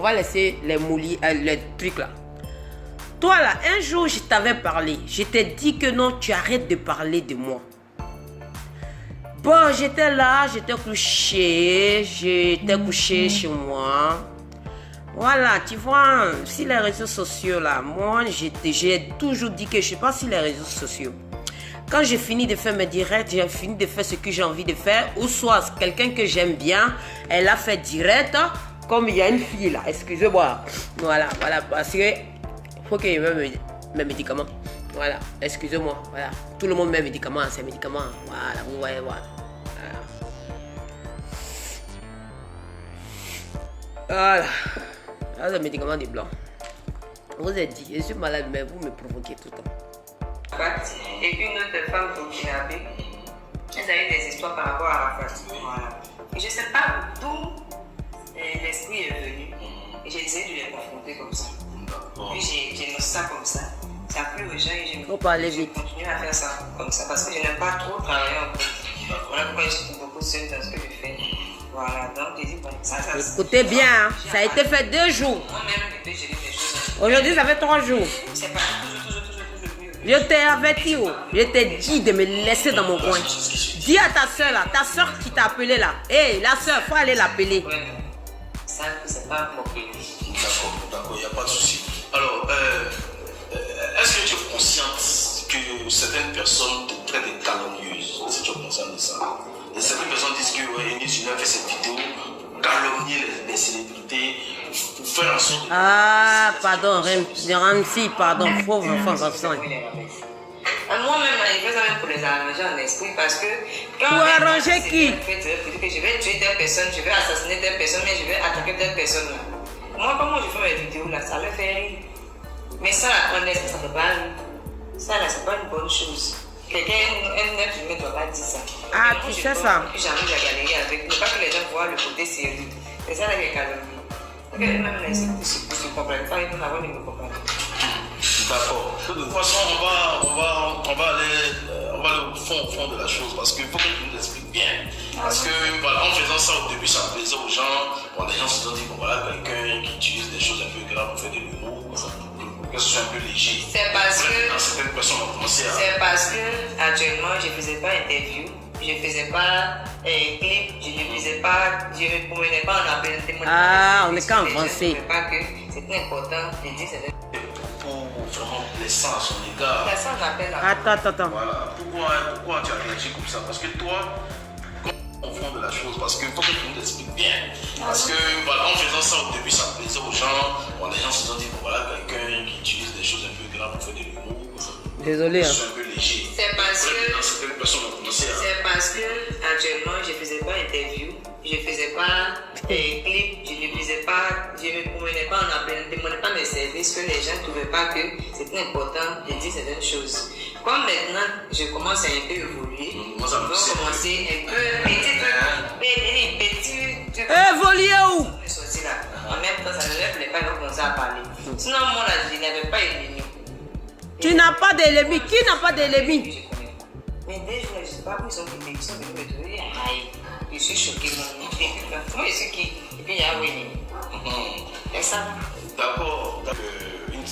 va laisser les moulis, les trucs là. Toi là, un jour je t'avais parlé. Je t'ai dit que non, tu arrêtes de parler de moi. Bon, j'étais là, j'étais couché chez moi. Voilà, tu vois, sur les réseaux sociaux là, moi j'ai toujours dit que je ne suis pas sur les réseaux sociaux. Quand j'ai fini de faire mes directs, j'ai fini de faire ce que j'ai envie de faire, ou soit quelqu'un que j'aime bien, elle a fait direct, comme il y a une fille là, excusez-moi. Voilà, parce que faut que je mette mes médicaments. Voilà, excusez-moi, voilà. Tout le monde met médicaments, c'est médicaments. Voilà, vous voyez, voilà. Voilà. Là, le médicament des blancs. Vous avez dit, je suis malade, mais vous me provoquez tout le temps. Et une autre femme burkinabé, elles avaient des histoires par rapport à la fatigue. Voilà. Et je ne sais pas d'où l'esprit est venu. Et j'ai essayé de les confronter comme ça. Puis j'ai noté ça comme ça. Ça a plu aux gens et j'ai continué à faire ça comme ça. Parce que je n'aime pas trop travailler en groupe. Voilà pourquoi je suis beaucoup seule dans ce que je fais. Voilà, donc j'ai dit, bon, ça. Écoutez bien, hein, ça a été fait 2 jours. Moi-même, j'ai dit des choses. Aujourd'hui, ça fait 3 jours. C'est pas toujours. Je t'ai averti, je t'ai dit de me laisser dans mon coin. Dis à ta soeur là, ta soeur qui t'a appelé là. Hé, la soeur, faut aller l'appeler. Ouais, ça, c'est pas mon pays. D'accord, il n'y a pas de souci. Alors, est-ce que tu es consciente que certaines personnes te traitent de calomnieuse? Si tu es consciente de ça. Et certaines personnes disent que Eunice a fait cette vidéo pour calomnier les célébrités, pour faire en sorte de... Ah, pardon, Ramsi, pardon, pauvre enfant comme ça. Moi-même, je fais ça même pour les arranger en esprit parce que quand pour arranger qui? Je vais tuer telle personne, je vais assassiner telle personne, mais je vais attaquer telle personne. Moi, comment je fais mes vidéos là, ça le fait rire. Mais ça, en esprit, ça ne peut pas rire. Ça là, c'est pas une bonne chose. Quelqu'un, un être humain ne doit pas dire ça. Ah, tu sais ça. Puis j'ai envie de galérer avec. Ne pas que les gens voient le côté sérieux. C'est ça là qui est calomnie. Donc, même les gens ne se comprennent pas, ils vont avoir de me comprendre. D'accord. De toute façon, on va aller au fond de la chose parce qu'il faut que tu nous expliques bien. Parce que voilà, en faisant ça au début, ça plaisait aux gens. Bon, les gens se sont dit, bon voilà, quelqu'un qui utilise des choses un peu graves pour faire de l'humour, que ce soit un peu léger. C'est parce que certaines personnes ont commencé à... C'est parce que actuellement, je ne faisais pas interview, je ne faisais pas clip, je ne faisais pas, je ne me promenais pas en appel témoignage. Ah, on est qu'en français. Je ne pas que c'est important de dire c'est pour vraiment blessant à son égard. Ça, on appelle la... Attends. Voilà. Pourquoi tu as réagi comme ça? Parce que toi, au fond de la chose, parce qu'il faut que tu nous expliques bien. Parce que voilà, en faisant ça au début, ça plaisait aux gens. Bon, les gens se sont dit, bon voilà, quelqu'un qui utilise des choses un peu graves pour faire de l'humour. Désolé. C'est un peu léger. C'est parce que... Certaines personnes ont commencé à... C'est parce que actuellement, je ne faisais pas interview, je ne faisais pas clip, je ne faisais pas, je ne me promenais pas en appel, je ne demandais pas mes services, que les gens ne trouvaient pas que c'était important de dire certaines choses. Comme maintenant, je commence à un peu évoluer, je vais commencer un peu petit. Évoluer où? En même temps, ça ne me plaît pas de commencer à parler. Sinon, moi, là, je n'avais pas ennemi. Tu n'as pas d'ennemi. Qui n'a pas d'ennemi? Mais des jours, je ne sais pas où ils sont venus me trouver. Aïe, je suis choquée. Moi, je suis qui? Et puis, il y a Winnie. C'est ça. D'accord. Une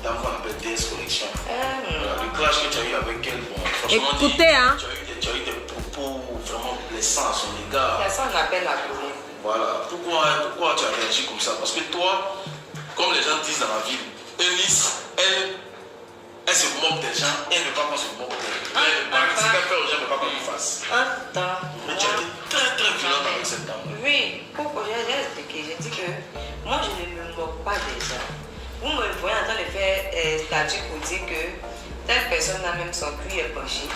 dame qu'on appelle DS Collection. Le clash que tu as eu avec elle, bon, franchement, écoutez, hein. Tu as eu des propos vraiment blessants à son égard. C'est ça qu'on appelle la colère. Voilà. Pourquoi tu as réagi comme ça? Parce que toi, comme les gens disent dans la ville, Eunice, elle se moque des gens, elle ne veut pas qu'on se moque d'elle. Ce qu'elle fait aux gens, elle ne veut pas qu'on le fasse. Attends. Mais tu as été très violente avec cette dame. Oui, pourquoi j'ai expliqué? J'ai dit que moi, je ne me moque pas des gens. Vous me voyez en train de faire statut pour dire que telle personne a même son cul est penché.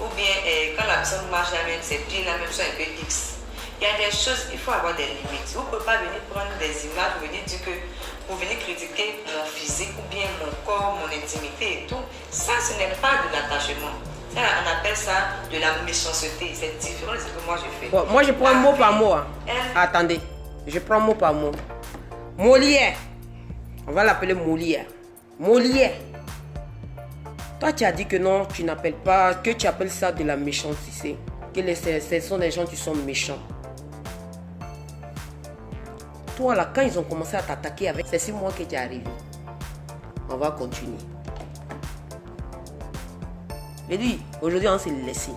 Ou bien quand la personne marche là même, ses pieds là même sont un peu X. Il y a des choses, il faut avoir des limites. Vous ne pouvez pas venir prendre des images, vous venir dire que vous venez critiquer mon physique ou bien mon corps, mon intimité et tout. Ça, ce n'est pas de l'attachement. Ça, on appelle ça de la méchanceté. C'est différent de ce que moi je fais. Bon, moi, je prends mot par mot. Hein. Attendez, je prends mot par mot. Molière. On va l'appeler Molière. Molière. Toi, tu as dit que non, tu n'appelles pas, que tu appelles ça de la méchanceté. Que ce sont des gens qui sont méchants. Toi là, quand ils ont commencé à t'attaquer avec, c'est 6 mois que tu es arrivé. On va continuer. Je dis, aujourd'hui on s'est laissé.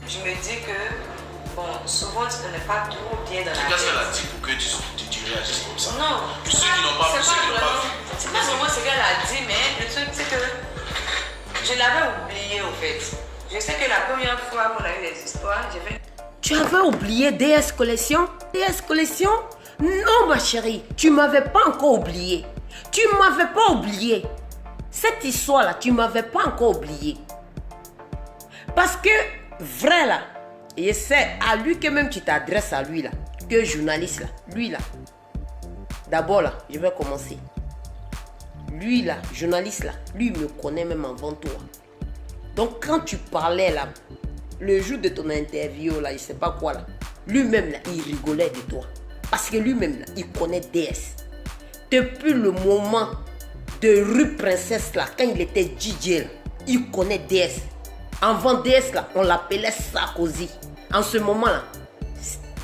Je me dis que, bon, souvent tu n'es pas trop bien dans la tête. Qu'est-ce qu'elle a dit pour que tu réagisses comme ça? Non, Pour ceux qui n'ont pas vu. C'est pas vraiment ce qu'elle a dit, mais le truc c'est que je l'avais oublié au fait. Je sais que la première fois qu'on a eu des histoires, j'ai fait... Tu avais oublié DS Collection? DS Collection? Non ma chérie, tu m'avais pas encore oublié. Tu m'avais pas oublié. Cette histoire-là, tu m'avais pas encore oublié. Parce que, vrai là, et c'est à lui que même tu t'adresses à lui là, que journaliste là, lui là. D'abord là, je vais commencer. Lui là, journaliste là, lui me connaît même avant toi. Donc quand tu parlais là, le jour de ton interview là, je sais pas quoi là, lui-même là, il rigolait de toi. Parce que lui-même là, il connaît DS. Depuis le moment de rue Princesse là, quand il était DJ là, il connaît DS. Avant DS là, on l'appelait Sarkozy. En ce moment là,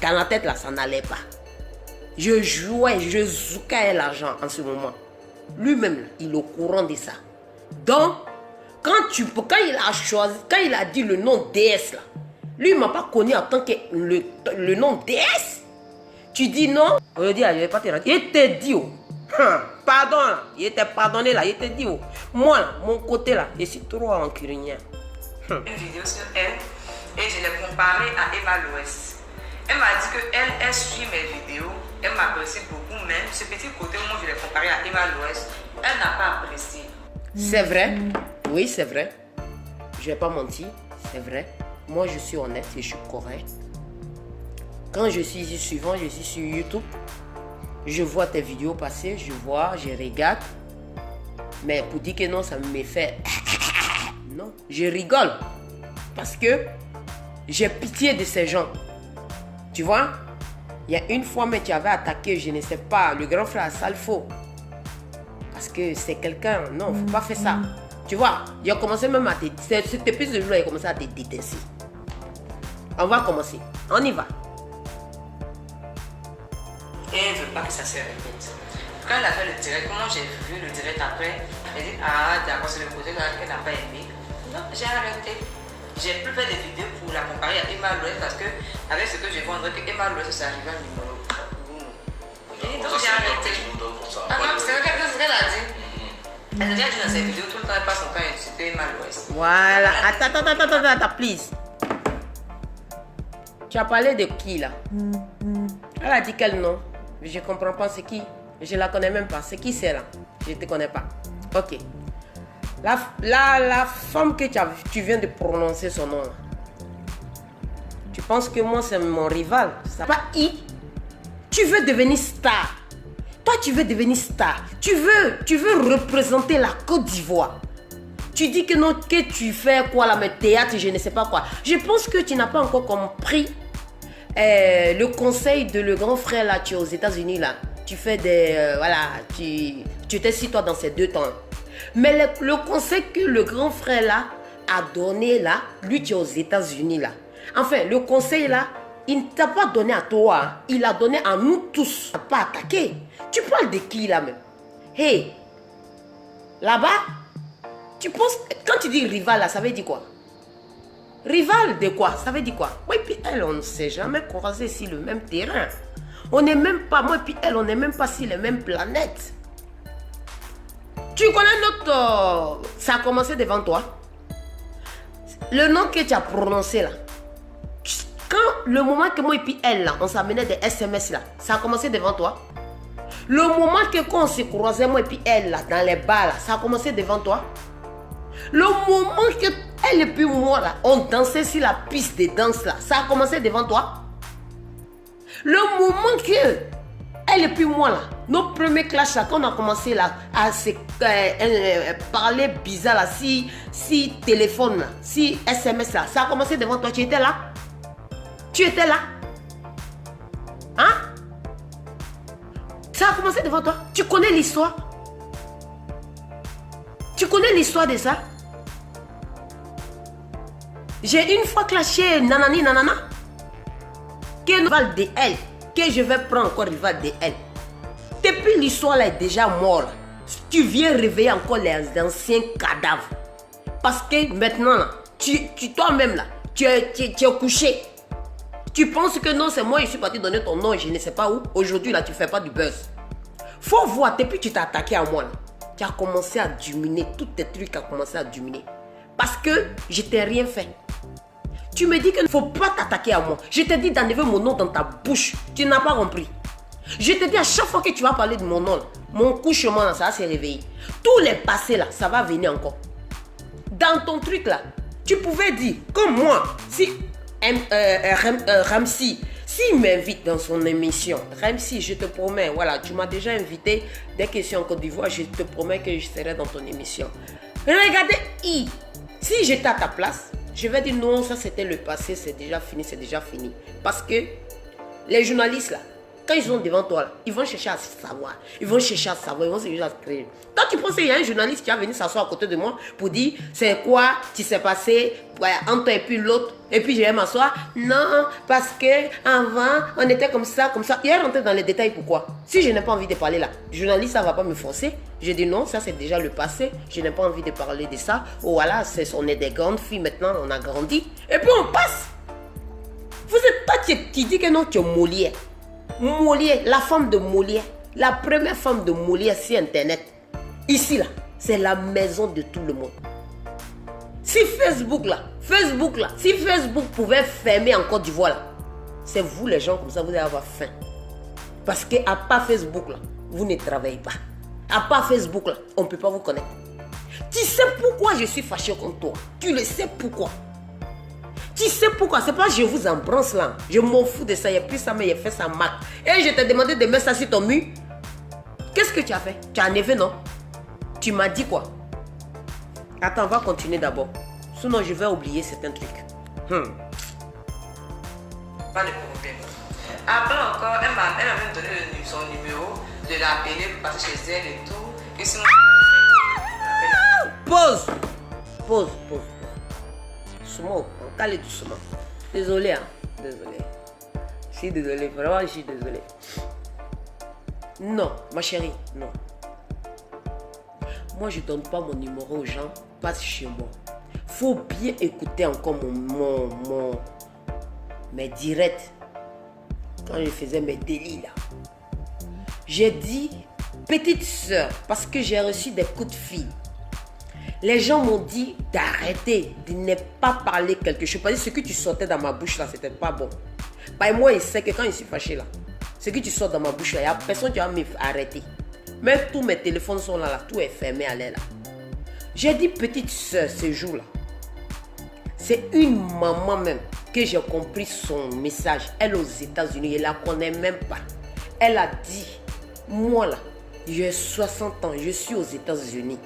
dans la tête là, ça n'allait pas. Je jouais, je zoukais l'argent en ce moment. Lui-même là, il est au courant de ça. Donc, quand il a choisi, quand il a dit le nom DS là, lui il m'a pas connu en tant que le nom DS. Tu dis non, aujourd'hui je vais pas te rendre. Il te dit oh, pardon là, il était pardonné là, il te dit oh, moi là, mon côté là, je suis trop encurinière. Une vidéo sur elle et je l'ai comparée à Emma Loès. Elle m'a dit qu'elle suit mes vidéos, elle m'apprécie beaucoup, même ce petit côté où moi je l'ai comparée à Emma Loès, elle n'a pas apprécié. C'est vrai, oui c'est vrai, je vais pas mentir, c'est vrai. Moi je suis honnête et je suis correct. Quand je suis ici suivant, je suis sur YouTube, je vois tes vidéos passer, je vois, je regarde. Mais pour dire que non, ça me fait... Non, je rigole. Parce que j'ai pitié de ces gens. Tu vois? Il y a une fois, mais tu avais attaqué, je ne sais pas, le grand frère Salfo. Parce que c'est quelqu'un... Non, il ne faut pas faire ça. Tu vois? Il a commencé même à te... Cet épisode-là, il a commencé à te détester. On va commencer. On y va. Et elle ne veut pas que ça se répète. Quand elle a fait le direct, comment j'ai vu le direct après, elle dit ah d'accord, c'est le côté qu'elle n'a pas aimé. Non, j'ai arrêté. J'ai plus fait des vidéos pour la comparer à Emma Loès parce que avec ce que je vois, on dirait que Emma Loès c'est arrivé à numéro 1. Et donc j'ai arrêté. Ah non, c'est ce qu'elle a dit. Elle a déjà dit dans ses vidéos, tout le temps elle passe son temps à insulter Emma Loès. Voilà. Attends, please. Tu as parlé de qui là? Elle a dit quel nom? Je ne comprends pas c'est qui. Je ne la connais même pas. C'est qui c'est là? Je ne te connais pas. Ok. La femme que tu viens de prononcer son nom là. Tu penses que moi c'est mon rival? Ça pas I. Tu veux devenir star. Toi tu veux devenir star. Tu veux représenter la Côte d'Ivoire. Tu dis que non, que tu fais quoi là, mais théâtre, je ne sais pas quoi. Je pense que tu n'as pas encore compris le conseil de le grand frère là, tu es aux États-Unis là. Tu fais des... voilà, tu t'essis toi dans ces 2 temps. Mais le conseil que le grand frère là a donné là, lui tu es aux États-Unis là. Enfin, le conseil là, il ne t'a pas donné à toi, hein. Il l'a donné à nous tous. Il n'a pas attaqué. Tu parles de qui là même? Hey, là-bas, tu penses... Quand tu dis rival là, ça veut dire quoi? Rival de quoi? Ça veut dire quoi? Moi et puis elle, on ne s'est jamais croisé sur le même terrain. On n'est même pas, moi et puis elle, on n'est même pas sur les mêmes planètes. Tu connais notre... ça a commencé devant toi. Le nom que tu as prononcé là. Quand le moment que moi et puis elle là, on s'amenait des SMS là, ça a commencé devant toi. Le moment que quand on se croisait moi et puis elle là, dans les bars là, ça a commencé devant toi. Le moment que elle et puis moi là, on dansait sur la piste de danse là, ça a commencé devant toi. Le moment que elle et puis moi là, nos premiers clashs là, quand on a commencé là à se parler bizarre là, si téléphone là, si SMS là, ça a commencé devant toi. Tu étais là? Tu étais là? Hein? Ça a commencé devant toi. Tu connais l'histoire? Tu connais l'histoire de ça? J'ai une fois clashé nanani nanana. que rival de elle, que je vais prendre encore rival de elle. Depuis l'histoire là est déjà morte, tu viens réveiller encore les anciens cadavres. Parce que maintenant, là, toi-même là, tu es couché. Tu penses que non, c'est moi, je suis parti donner ton nom, je ne sais pas où. Aujourd'hui là, tu fais pas du buzz. Faut voir, depuis que tu t'es attaqué à moi là, tu as commencé à diminuer, tous tes trucs ont commencé à diminuer. Parce que je t'ai rien fait. Tu me dis qu'il ne faut pas t'attaquer à moi. Je t'ai dit d'enlever mon nom dans ta bouche. Tu n'as pas compris. Je te dis à chaque fois que tu vas parler de mon nom, là, mon couchement, là, ça va se réveiller. Tous les passés, là, ça va venir encore. Dans ton truc, là, tu pouvais dire, comme moi, si Ramsi, s'il m'invite dans son émission, Ramsi, je te promets, voilà, tu m'as déjà invité, dès que je suis en Côte d'Ivoire, je te promets que je serai dans ton émission. Regardez, si j'étais à ta place, je vais dire non, ça c'était le passé, c'est déjà fini, c'est déjà fini. Parce que les journalistes là, quand ils sont devant toi là, ils vont chercher à savoir, ils vont chercher à créer. Toi tu penses qu'il y a un journaliste qui va venir s'asseoir à côté de moi pour dire c'est quoi qui s'est passé entre toi et puis l'autre, et puis je vais m'asseoir. Non, parce que avant on était comme ça, comme ça. Il est rentré dans les détails, pourquoi? Si je n'ai pas envie de parler là, le journaliste ça va pas me forcer. Je dis non, ça c'est déjà le passé, je n'ai pas envie de parler de ça. Oh voilà, on est des grandes filles maintenant, on a grandi. Et puis on passe. Vous êtes toi qui dis que non, tu es Molière. Molière, la femme de Molière, la première femme de Molière sur internet. Ici là, c'est la maison de tout le monde. Si Facebook là, si Facebook pouvait fermer en Côte d'Ivoire là, c'est vous les gens comme ça, vous allez avoir faim. Parce que à part Facebook là, vous ne travaillez pas. À part Facebook là, on ne peut pas vous connaître. Tu sais pourquoi je suis fâché contre toi? Tu le sais pourquoi? Tu sais pourquoi? C'est pas je vous embrasse là. Je m'en fous de ça. Il n'y a plus ça, mais il a fait sa marque. Et je t'ai demandé de mettre ça sur ton mur. Qu'est-ce que tu as fait? Tu as enlevé, non? Tu m'as dit quoi? Attends, on va continuer d'abord. Sinon, je vais oublier certains trucs. Pas de problème. Après encore, elle m'a même donné son numéro, de l'appeler pour passer chez elle et tout. Et sinon... Pause. Doucement, calme doucement. Désolé, hein. Désolé. Je suis désolé, vraiment, je suis désolé. Non, ma chérie, non. Moi, je ne donne pas mon numéro aux gens, passe chez moi. Faut bien écouter encore mes directs. Quand je faisais mes délits là. J'ai dit petite soeur parce que j'ai reçu des coups de fil. Les gens m'ont dit d'arrêter, de ne pas parler quelque chose. Parce que ce que tu sortais dans ma bouche là, c'était pas bon. Bah, moi, il sait que quand je suis fâché là, ce que tu sors dans ma bouche là, il n'y a personne qui va m'arrêter. Même tous mes téléphones sont là, tout est fermé à l'air là. J'ai dit petite soeur ce jour là. C'est une maman même que j'ai compris son message. Elle aux États-Unis, elle la connaît même pas. Elle a dit, moi là, j'ai 60 ans, je suis aux États-Unis.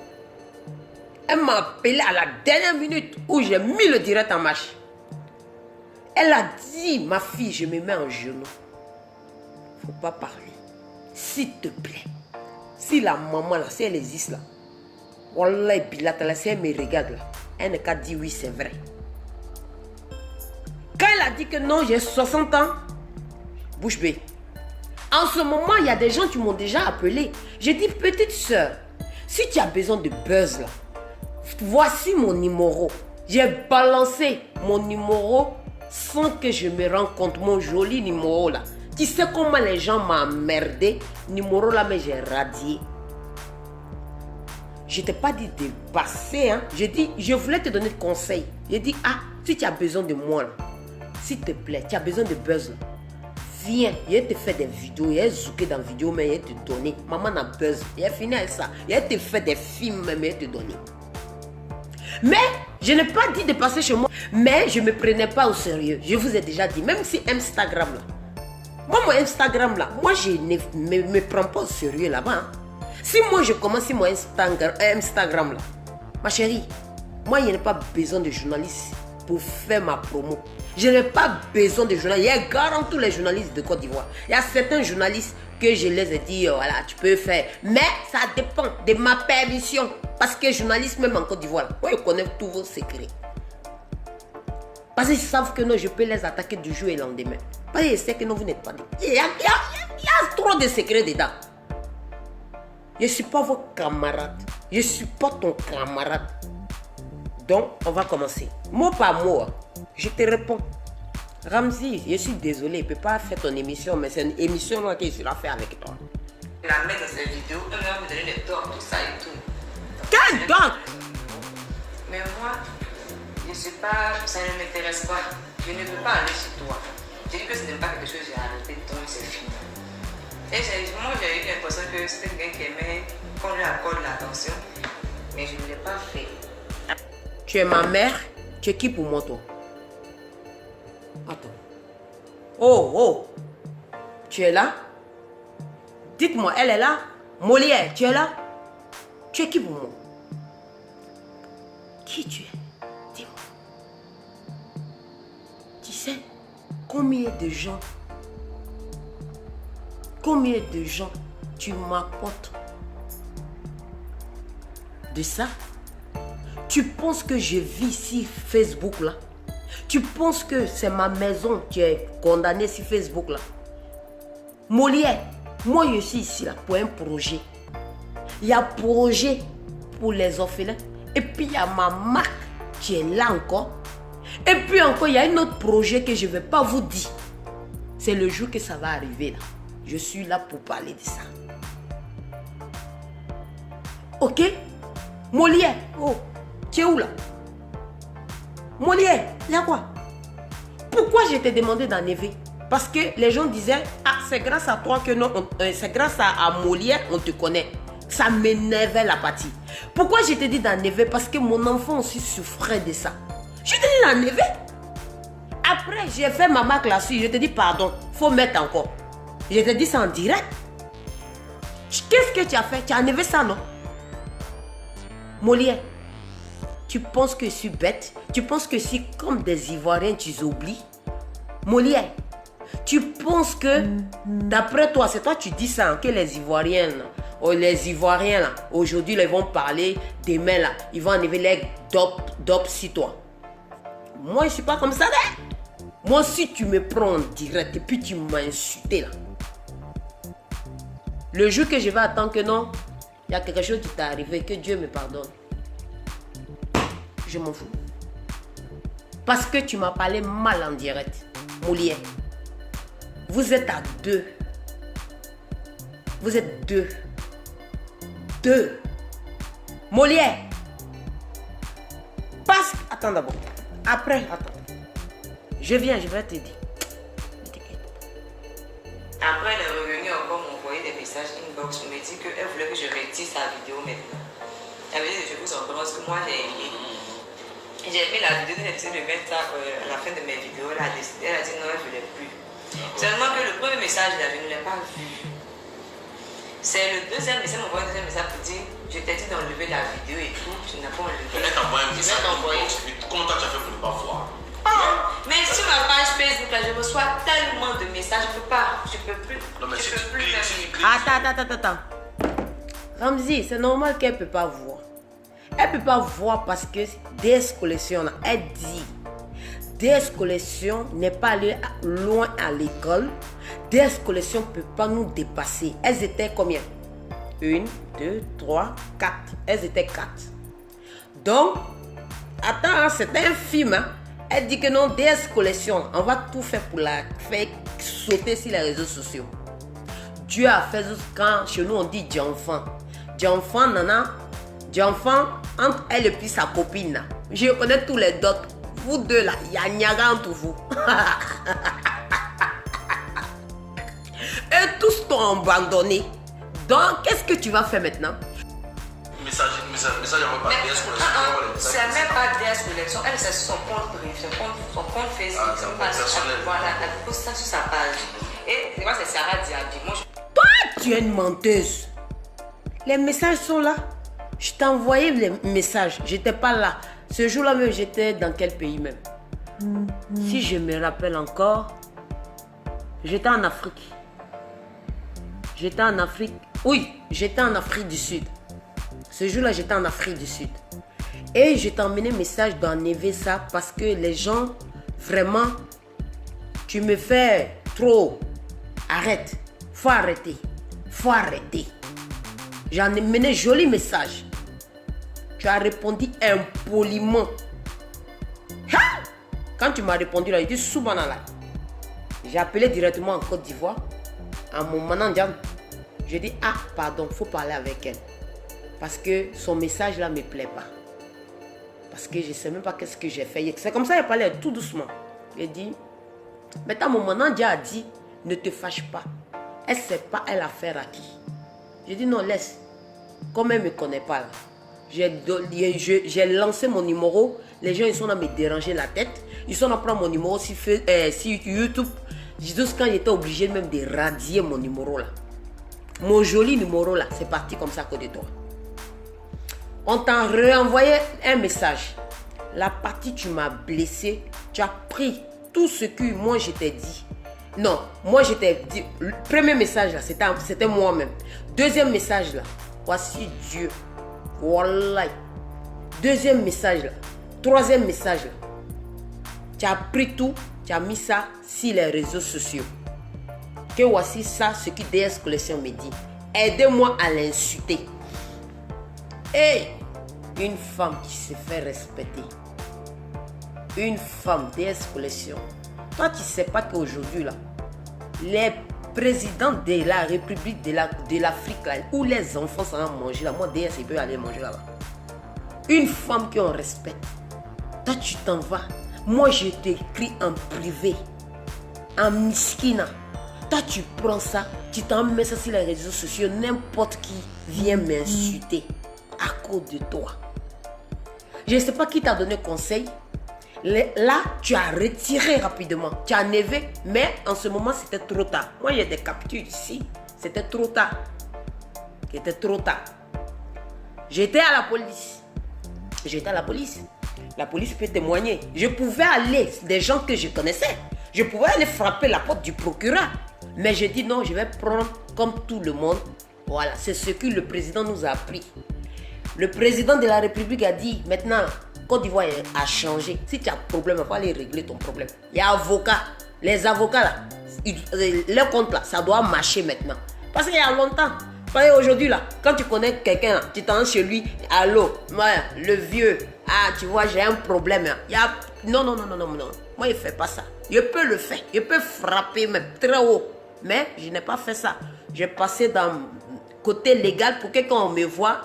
Elle m'a appelé à la dernière minute où j'ai mis le direct en marche. Elle a dit, ma fille, je me mets en genoux. Faut pas parler. S'il te plaît. Si la maman là, si elle existe là, Wallah, si elle me regarde là, elle n'a qu'à dire oui, c'est vrai. Quand elle a dit que non, j'ai 60 ans, bouche bée. En ce moment, il y a des gens qui m'ont déjà appelé. J'ai dit, petite soeur, si tu as besoin de buzz là, voici mon numéro. J'ai balancé mon numéro sans que je me rende compte. Mon joli numéro là. Tu sais comment les gens m'ont emmerdé. Numéro là, mais j'ai radié. Je t'ai pas dit de passer. Hein. J'ai dit, je voulais te donner des conseils. J'ai dit, ah, si tu as besoin de moi là, s'il te plaît, tu as besoin de buzz là. Viens, il te fait des vidéos, il zouké dans la vidéo, mais il te donner. Maman a buzz, il a fini avec ça. Il te fait des films, mais il te donner. Mais je n'ai pas dit de passer chez moi, mais je ne me prenais pas au sérieux. Je vous ai déjà dit, même si Instagram là, moi mon Instagram là, moi je ne me prends pas au sérieux là-bas. Hein. Si moi je commence mon Instagram là, ma chérie, moi je n'ai pas besoin de journalistes pour faire ma promo. Je n'ai pas besoin de journalistes. Il y a garanti tous les journalistes de Côte d'Ivoire. Il y a certains journalistes que je les ai dit, voilà, tu peux faire. Mais ça dépend de ma permission. Parce que les journalistes, même en Côte d'Ivoire, moi, ils connaissent tous vos secrets. Parce qu'ils savent que non, je peux les attaquer du jour et le lendemain. Parce que je sais que non, vous n'êtes pas. Il y a trop de secrets dedans. Je ne suis pas votre camarade. Je ne suis pas ton camarade. Donc, on va commencer. Mot par mot, je te réponds. Ramzi, je suis désolé, je ne peux pas faire ton émission, mais c'est une émission que je suis là faire avec toi. La mettre dans cette vidéo, elle va me donner les torts, tout ça et tout. Quel donc? Mais moi, je ne suis pas, ça ne m'intéresse pas. Je ne veux pas aller chez toi. J'ai dit que ce n'est pas quelque chose que j'ai arrêté, donc c'est fini. Et moi, j'ai eu l'impression que c'était quelqu'un qui aimait qu'on lui accorde l'attention, mais je ne l'ai pas fait. Tu es ma mère, tu es qui pour moi, toi? Attends. Oh, tu es là? Dites-moi, elle est là? Molière, tu es là? Tu es qui pour moi? Qui tu es? Dis-moi. Tu sais, combien de gens tu m'apportes de ça? Tu penses que je vis sur Facebook là? Tu penses que c'est ma maison qui est condamnée sur Facebook là? Molière, moi je suis ici là pour un projet. Il y a un projet pour les orphelins. Et puis il y a ma marque qui est là encore. Et puis encore, il y a un autre projet que je ne vais pas vous dire. C'est le jour que ça va arriver là. Je suis là pour parler de ça. Ok? Molière, oh, tu es où là? Molière, il y a quoi? Pourquoi je t'ai demandé d'enlever? Parce que les gens disaient, ah, c'est grâce à toi que non, c'est grâce à Molière, on te connaît. Ça m'énervait la partie. Pourquoi je t'ai dit d'enlever? Parce que mon enfant aussi souffrait de ça. Je t'ai dit d'enlever. Après, j'ai fait ma marque là-dessus. Je te dis pardon, faut mettre encore. Je te dis ça en direct. Qu'est-ce que tu as fait? Tu as enlevé ça, non? Molière, tu penses que je suis bête? Tu penses que si comme des Ivoiriens, tu oublies? Molière, tu penses que, d'après toi, c'est toi qui dis ça, hein, que les Ivoiriens, là, aujourd'hui, ils vont parler, demain, là, ils vont enlever les dop sur toi. Moi, je ne suis pas comme ça, là. Moi, si tu me prends en direct et puis tu m'as insulté, là, le jour que je vais attendre que non, il y a quelque chose qui t'est arrivé, que Dieu me pardonne. Je m'en fous. Parce que tu m'as parlé mal en direct. Molière, vous êtes à deux. Vous êtes deux. Deux. Molière. Parce... Attends d'abord. Après, attends. Je viens, je vais te dire. Après, elle est revenue encore m'envoyer des messages inbox. Elle me dit qu'elle voulait que je retire sa vidéo maintenant. Elle me dit que je vous en pense que moi j'ai aimé. J'ai aimé la vidéo, j'ai essayé de mettre ça à la fin de mes vidéos. Elle a décidé, elle a dit non, elle ne voulait plus. Seulement que le premier message, je ne l'ai pas vu. C'est le deuxième message, m'envoie un deuxième message pour dire je t'ai dit d'enlever la vidéo et tout, tu n'as pas enlevé. Elle t'a envoyé un message. Comment tu as fait pour ne pas voir? Mais sur ma page Facebook, là, je reçois tellement de messages, je peux plus. Non, mais je peux plus faire. Attends. Ramzi, c'est normal qu'elle ne peut pas voir. Elle ne peut pas voir parce que DS Collection, elle dit DS Collection n'est pas allée loin à l'école. DS Collection ne peut pas nous dépasser. Elles étaient combien? 1, 2, 3, 4. Elles étaient 4. Donc, attends, c'était un film. Hein? Elle dit que non, DS Collection, on va tout faire pour la faire sauter sur les réseaux sociaux. Dieu a fait quand chez nous on dit Dianfan. Dianfan, nana. Dianfan, entre elle et puis sa copine. Là. Je connais tous les dots. Vous deux là, il y a Niaga entre vous. Et tous t'ont abandonné. Donc, qu'est-ce que tu vas faire maintenant? Message envoyé par DS Collection. C'est même pas DS Collection. Elle, c'est son compte privé, son compte Facebook. Ah, son compte personnel. Voilà, elle poste ça sur sa page. Et moi, c'est Sarah Diaby. Toi, tu es une menteuse. Les messages sont là. Je t'ai envoyé les messages. Je n'étais pas là. Ce jour-là même, j'étais dans quel pays même? Si je me rappelle encore, j'étais en Afrique. J'étais en Afrique. Oui, j'étais en Afrique du Sud. Ce jour-là, j'étais en Afrique du Sud. Et je t'ai emmené un message d'enlever ça parce que les gens, vraiment, tu me fais trop. Arrête. Faut arrêter. Faut arrêter. J'en ai mené joli message. Tu as répondu impoliment. Ha! Quand tu m'as répondu là, il dit Soubanala. J'ai appelé directement en Côte d'Ivoire. À mon manandian. J'ai dit, ah, pardon, faut parler avec elle. Parce que son message là ne me plaît pas. Parce que je ne sais même pas qu'est-ce que j'ai fait. C'est comme ça qu'il parlait tout doucement. Il dit, maintenant mon manandian a dit, ne te fâche pas. Elle ne sait pas elle a affaire à qui. J'ai dit, non, laisse. Comme elle ne me connaît pas là. J'ai lancé mon numéro. Les gens ils sont à me déranger la tête. Ils sont à prendre mon numéro sur YouTube. Juste quand j'étais obligé même de radier mon numéro là. Mon joli numéro là, c'est parti comme ça à côté de toi. On t'a renvoyé un message. La partie tu m'as blessé, tu as pris tout ce que moi je t'ai dit. Non, moi je t'ai dit, le premier message là, c'était moi-même. Deuxième message là, voici Dieu. Wallahi. Deuxième message là. Troisième message là. Tu as pris tout, tu as mis ça sur les réseaux sociaux. Que voici ça, ce que DS Collection me dit. Aidez-moi à l'insulter. Et une femme qui se fait respecter. Une femme DS Collection. Toi, tu ne sais pas qu'aujourd'hui, là, les présidents de la République de l'Afrique, là, où les enfants s'en vont manger, là, moi, DS, ils peuvent aller manger là-bas. Une femme qu'on respecte. Toi, tu t'en vas. Moi, je t'écris en privé. En miskina. Toi, tu prends ça, tu t'en mets ça sur les réseaux sociaux. N'importe qui vient m'insulter à cause de toi. Je ne sais pas qui t'a donné conseil. Là, tu as retiré rapidement. Tu as enlevé, mais en ce moment, c'était trop tard. Moi, il y a des captures ici. C'était trop tard. C'était trop tard. J'étais à la police. J'étais à la police. La police peut témoigner. Je pouvais aller, des gens que je connaissais. Je pouvais aller frapper la porte du procureur. Mais j'ai dit non, je vais prendre comme tout le monde. Voilà, c'est ce que le président nous a appris. Le président de la République a dit, maintenant, Côte d'Ivoire a changé. Si tu as un problème, il faut aller régler ton problème. Il y a avocat. Les avocats, là, leur compte, là, ça doit marcher maintenant. Parce qu'il y a longtemps. Aujourd'hui, là, quand tu connais quelqu'un, tu t'en chez lui, allô, moi, le vieux, ah, tu vois, j'ai un problème. Il y a... Non. Moi, il ne fait pas ça. Je peux le faire. Je peux frapper même très haut. Mais je n'ai pas fait ça. J'ai passé dans côté légal pour que quand on me voit,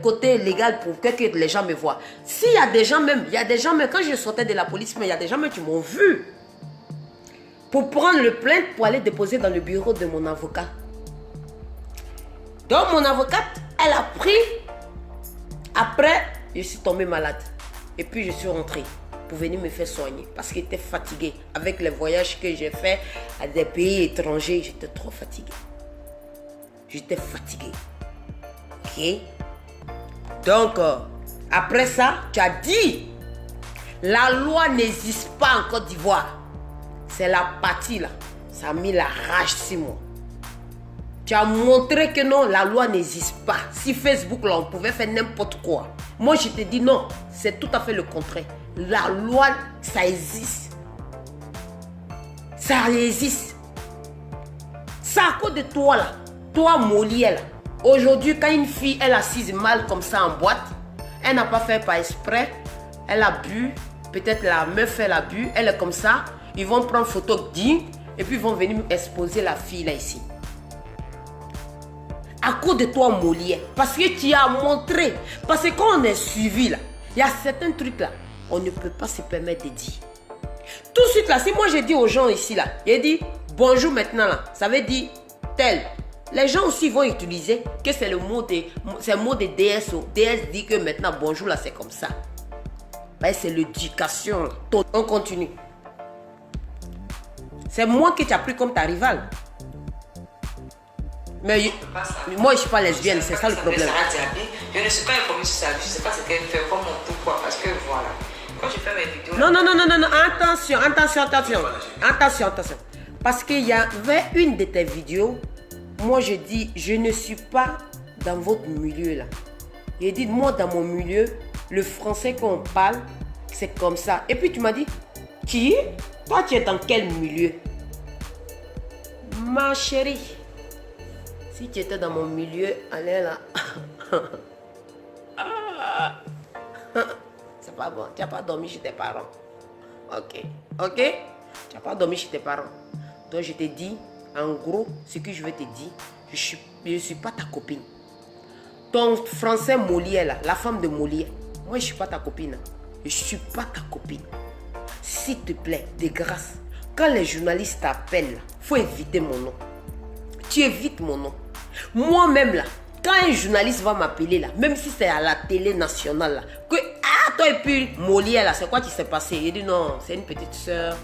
côté légal pour que les gens me voient. S'il y a des gens même, quand je sortais de la police, mais il y a des gens même qui m'ont vu. Pour prendre le plainte, pour aller déposer dans le bureau de mon avocat. Donc mon avocate, elle a pris. Après, je suis tombée malade. Et puis je suis rentrée pour venir me faire soigner. Parce que j'étais fatiguée. Avec les voyages que j'ai faits à des pays étrangers, j'étais trop fatiguée. J'étais fatiguée. Ok? Donc, après ça, tu as dit, la loi n'existe pas en Côte d'Ivoire. C'est la partie là. Ça a mis la rage sur moi. Tu as montré que non, la loi n'existe pas. Si Facebook, là, on pouvait faire n'importe quoi. Moi, je te dis non, c'est tout à fait le contraire. La loi, ça existe. Ça existe. C'est à cause de toi, là. Toi, Molière, là. Aujourd'hui, quand une fille, elle assise mal comme ça en boîte, elle n'a pas fait par exprès, elle a bu, peut-être la meuf, elle a bu, elle est comme ça, ils vont prendre photo digne et puis ils vont venir exposer la fille là ici. À cause de toi, Molière, parce que tu as montré, parce que quand on est suivi là, il y a certains trucs là, on ne peut pas se permettre de dire. Tout de suite là, si moi je dis aux gens ici là, j'ai dit bonjour maintenant là, ça veut dire tel. Les gens aussi vont utiliser que c'est le mot de DS. DS dit que maintenant bonjour là c'est comme ça. Ben, c'est l'éducation. On continue. C'est moi que tu as pris comme ta rivale. Mais moi je ne suis pas lesbienne, c'est ça le problème. Je ne suis pas informée sur sa vie, je ne sais pas ce qu'elle fait, comment, pourquoi, parce que voilà. Quand je fais mes vidéos... Non, attention. Parce qu'il y avait une de tes vidéos. Moi, je dis, je ne suis pas dans votre milieu là. J'ai dit, moi, dans mon milieu, le français qu'on parle, c'est comme ça. Et puis, tu m'as dit, qui? Toi, tu es dans quel milieu? Ma chérie, si tu étais dans mon milieu, allez là. C'est pas bon. Tu n'as pas dormi chez tes parents. Ok. Ok? Tu n'as pas dormi chez tes parents. Donc je te dis, en gros, ce que je vais te dire, je ne suis pas ta copine. Ton français Molière là, la femme de Molière, moi je ne suis pas ta copine. Je ne suis pas ta copine. S'il te plaît, de grâce, quand les journalistes t'appellent, il faut éviter mon nom. Tu évites mon nom. Moi-même là, quand un journaliste va m'appeler là, même si c'est à la télé nationale là, que toi et puis Molière là, c'est quoi qui s'est passé? Il dit non, c'est une petite soeur.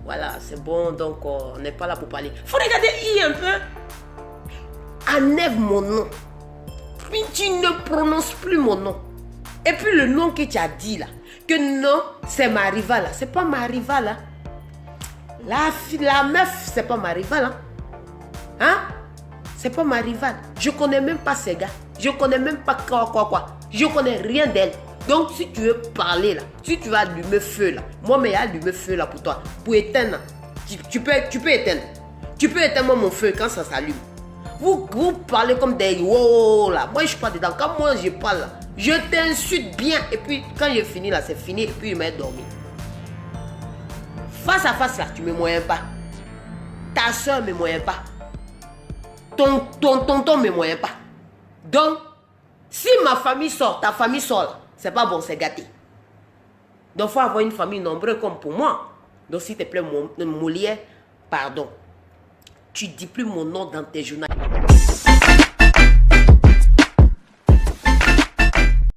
Voilà, c'est bon, donc on n'est pas là pour parler. Faut regarder un peu. Enlève mon nom. Puis tu ne prononces plus mon nom. Et puis le nom que tu as dit là, que non, c'est ma rivale là. C'est pas ma rivale là. La meuf, c'est pas ma rivale. Hein? C'est pas ma rivale. Je connais même pas ces gars. Je connais même pas quoi. Je connais rien d'elle. Donc si tu veux parler là, si tu veux allumer feu là, moi mais allumer feu là pour toi, pour éteindre, tu peux éteindre. Tu peux éteindre mon feu quand ça s'allume. Vous parlez comme des wow là. Moi je suis pas dedans. Quand moi je parle là, je t'insulte bien. Et puis quand j'ai fini là, c'est fini. Et puis il m'a dormi. Face à face là, tu me moyens pas. Ta soeur me moyen pas. Ton tonton me moyen pas. Donc, si ma famille sort, ta famille sort là, c'est pas bon, c'est gâté. Donc il faut avoir une famille nombreuse comme pour moi. Donc s'il te plaît, Molière, pardon. Tu dis plus mon nom dans tes journaux.